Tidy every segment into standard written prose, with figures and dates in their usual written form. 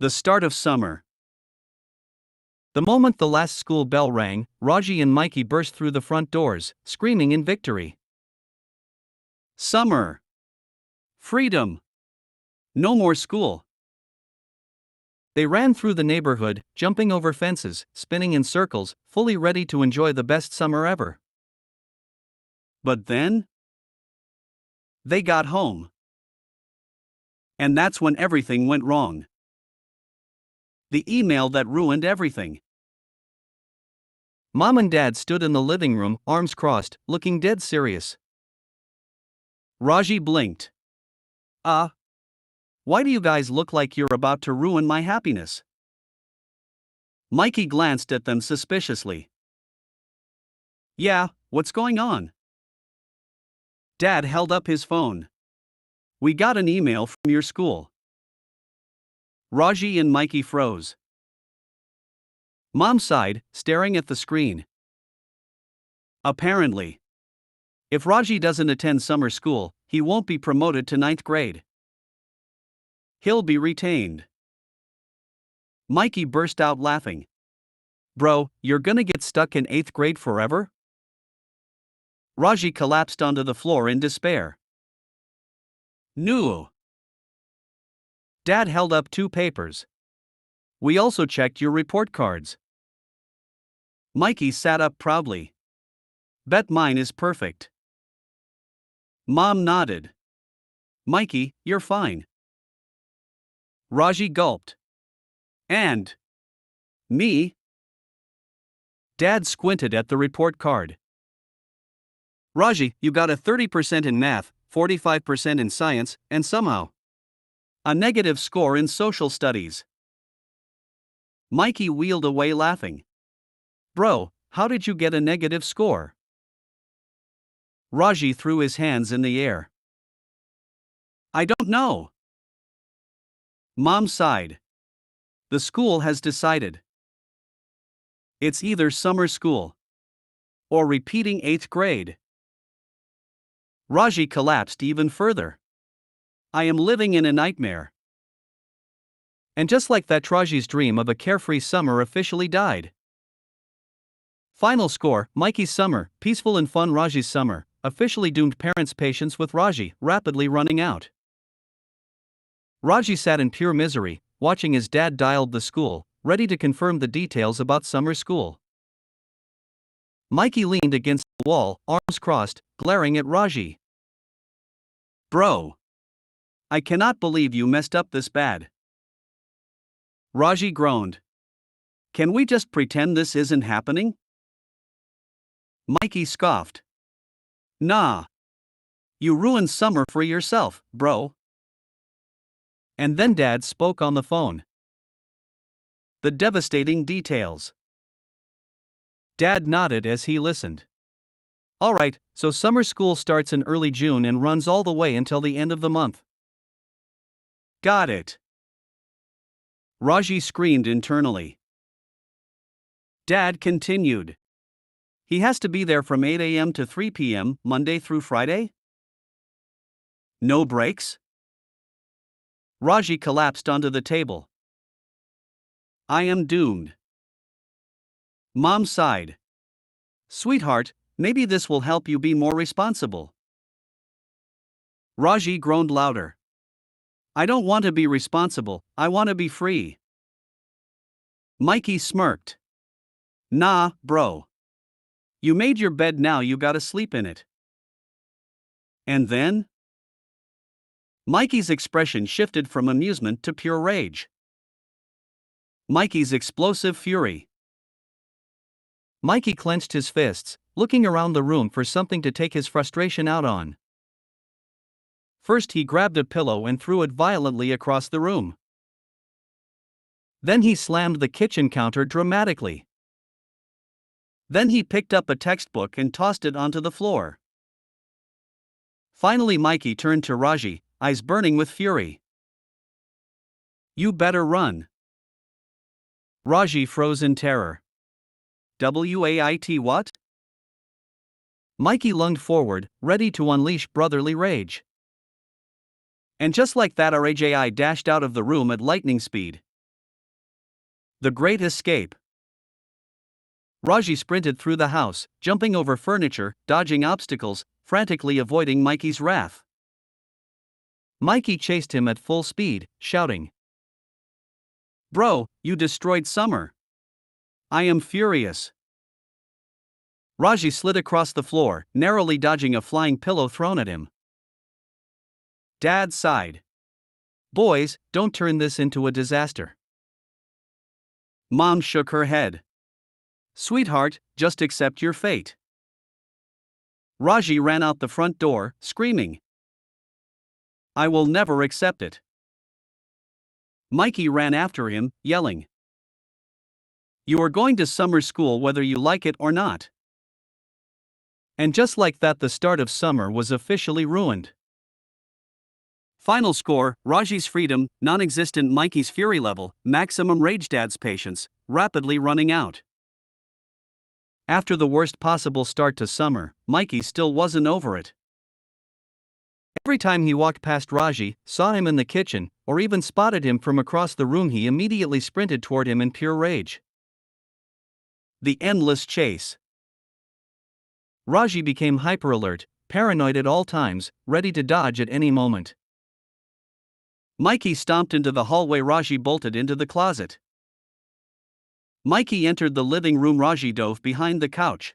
The start of summer. The moment the last school bell rang, Raji and Mikey burst through the front doors, screaming in victory. Summer! Freedom! No more school! They ran through the neighborhood, jumping over fences, spinning in circles, fully ready to enjoy the best summer ever. But then, they got home. And that's when everything went wrong. The email that ruined everything. Mom and Dad stood in the living room, arms crossed, looking dead serious. Raji blinked. Why do you guys look like you're about to ruin my happiness? Mikey glanced at them suspiciously. Yeah, what's going on? Dad held up his phone. We got an email from your school. Raji and Mikey froze. Mom sighed, staring at the screen. Apparently, if Raji doesn't attend summer school, he won't be promoted to 9th grade. He'll be retained. Mikey burst out laughing. Bro, you're gonna get stuck in 8th grade forever? Raji collapsed onto the floor in despair. No. Dad held up 2 papers. We also checked your report cards. Mikey sat up proudly. Bet mine is perfect. Mom nodded. Mikey, you're fine. Raji gulped. And me? Dad squinted at the report card. Raji, you got a 30% in math, 45% in science, and somehow a negative score in social studies. Mikey wheeled away laughing. Bro, how did you get a negative score? Raji threw his hands in the air. I don't know. Mom sighed. The school has decided. It's either summer school or repeating 8th grade. Raji collapsed even further. I am living in a nightmare. And just like that, Raji's dream of a carefree summer officially died. Final score, Mikey's summer, peaceful and fun. Raji's summer, officially doomed. Parents' patience with Raji, rapidly running out. Raji sat in pure misery, watching his dad dialed the school, ready to confirm the details about summer school. Mikey leaned against the wall, arms crossed, glaring at Raji. Bro! I cannot believe you messed up this bad. Raji groaned. Can we just pretend this isn't happening? Mikey scoffed. Nah. You ruined summer for yourself, bro. And then Dad spoke on the phone. The devastating details. Dad nodded as he listened. Alright, so summer school starts in early June and runs all the way until the end of the month. Got it. Raji screamed internally. Dad continued. He has to be there from 8 a.m. to 3 p.m., Monday through Friday? No breaks? Raji collapsed onto the table. I am doomed. Mom sighed. Sweetheart, maybe this will help you be more responsible. Raji groaned louder. I don't want to be responsible, I want to be free. Mikey smirked. Nah, bro. You made your bed, now you gotta sleep in it. And then? Mikey's expression shifted from amusement to pure rage. Mikey's explosive fury. Mikey clenched his fists, looking around the room for something to take his frustration out on. First he grabbed a pillow and threw it violently across the room. Then he slammed the kitchen counter dramatically. Then he picked up a textbook and tossed it onto the floor. Finally Mikey turned to Raji, eyes burning with fury. You better run. Raji froze in terror. Wait, what? Mikey lunged forward, ready to unleash brotherly rage. And just like that, Raji dashed out of the room at lightning speed. The Great Escape. Raji sprinted through the house, jumping over furniture, dodging obstacles, frantically avoiding Mikey's wrath. Mikey chased him at full speed, shouting, "Bro, you destroyed summer. I am furious." Raji slid across the floor, narrowly dodging a flying pillow thrown at him. Dad sighed. "Boys, don't turn this into a disaster." Mom shook her head. "Sweetheart, just accept your fate." Raji ran out the front door, screaming, "I will never accept it." Mikey ran after him, yelling, "You are going to summer school whether you like it or not." And just like that, the start of summer was officially ruined. Final score: Raji's freedom, non-existent; Mikey's fury level, maximum rage; Dad's patience, rapidly running out. After the worst possible start to summer, Mikey still wasn't over it. Every time he walked past Raji, saw him in the kitchen, or even spotted him from across the room, he immediately sprinted toward him in pure rage. The endless chase. Raji became hyper-alert, paranoid at all times, ready to dodge at any moment. Mikey stomped into the hallway. Raji bolted into the closet. Mikey entered the living room. Raji dove behind the couch.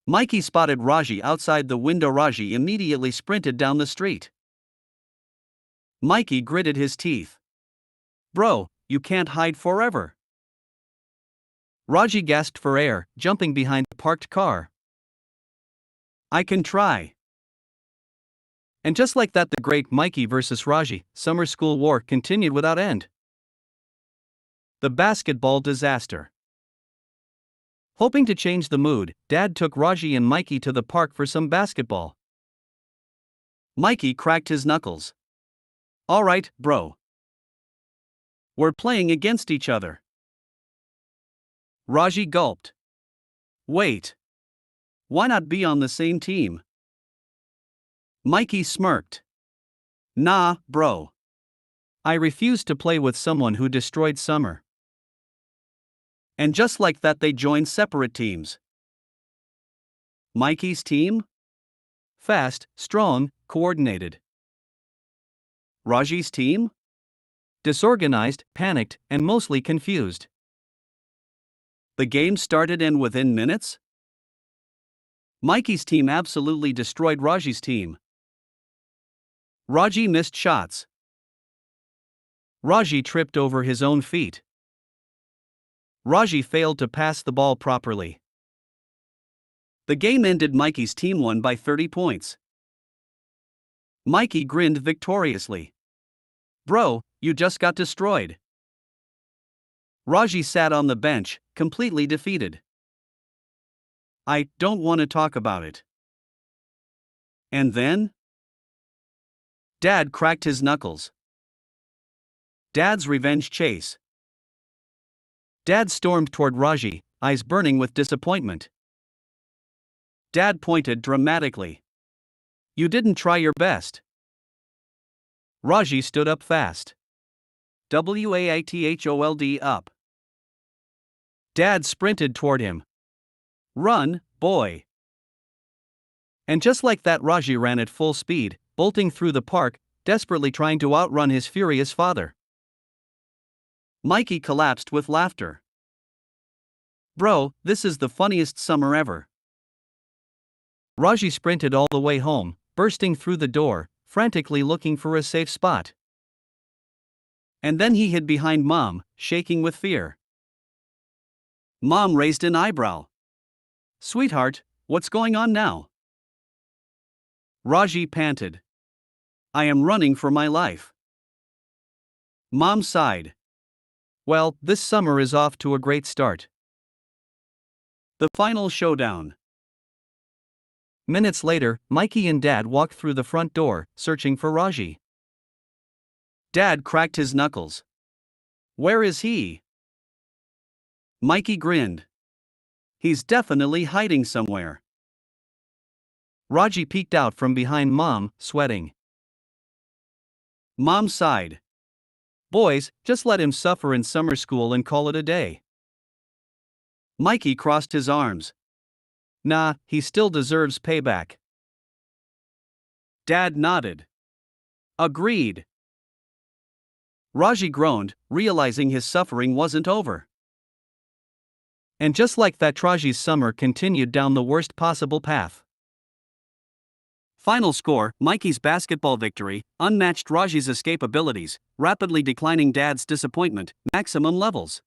Mikey spotted Raji outside the window. Raji immediately sprinted down the street. Mikey gritted his teeth. "Bro, you can't hide forever." Raji gasped for air, jumping behind the parked car. "I can try." And just like that, the great Mikey vs. Raji summer school war continued without end. The basketball disaster. Hoping to change the mood, Dad took Raji and Mikey to the park for some basketball. Mikey cracked his knuckles. "All right, bro. We're playing against each other." Raji gulped. "Wait. Why not be on the same team?" Mikey smirked. "Nah, bro. I refuse to play with someone who destroyed summer." And just like that, they joined separate teams. Mikey's team? Fast, strong, coordinated. Raji's team? Disorganized, panicked, and mostly confused. The game started, and within minutes, Mikey's team absolutely destroyed Raji's team. Raji missed shots. Raji tripped over his own feet. Raji failed to pass the ball properly. The game ended. Mikey's team won by 30 points. Mikey grinned victoriously. "Bro, you just got destroyed." Raji sat on the bench, completely defeated. "I don't want to talk about it." And then? Dad cracked his knuckles. Dad's revenge chase. Dad stormed toward Raji, eyes burning with disappointment. Dad pointed dramatically. "You didn't try your best." Raji stood up fast. WAITHOLD, up. Dad sprinted toward him. "Run, boy." And just like that, Raji ran at full speed, bolting through the park, desperately trying to outrun his furious father. Mikey collapsed with laughter. "Bro, this is the funniest summer ever." Raji sprinted all the way home, bursting through the door, frantically looking for a safe spot. And then he hid behind Mom, shaking with fear. Mom raised an eyebrow. "Sweetheart, what's going on now?" Raji panted. "I am running for my life." Mom sighed. "Well, this summer is off to a great start." The final showdown. Minutes later, Mikey and Dad walked through the front door, searching for Raji. Dad cracked his knuckles. "Where is he?" Mikey grinned. "He's definitely hiding somewhere." Raji peeked out from behind Mom, sweating. Mom sighed. Boys, just let him suffer in summer school and call it a day. Mikey crossed his arms. Nah, he still deserves payback. Dad nodded. Agreed. Raji groaned, realizing his suffering wasn't over. And just like that, Raji's summer continued down the worst possible path. Final score: Mikey's basketball victory, unmatched Raji's escape abilities, rapidly declining Dad's disappointment, maximum levels.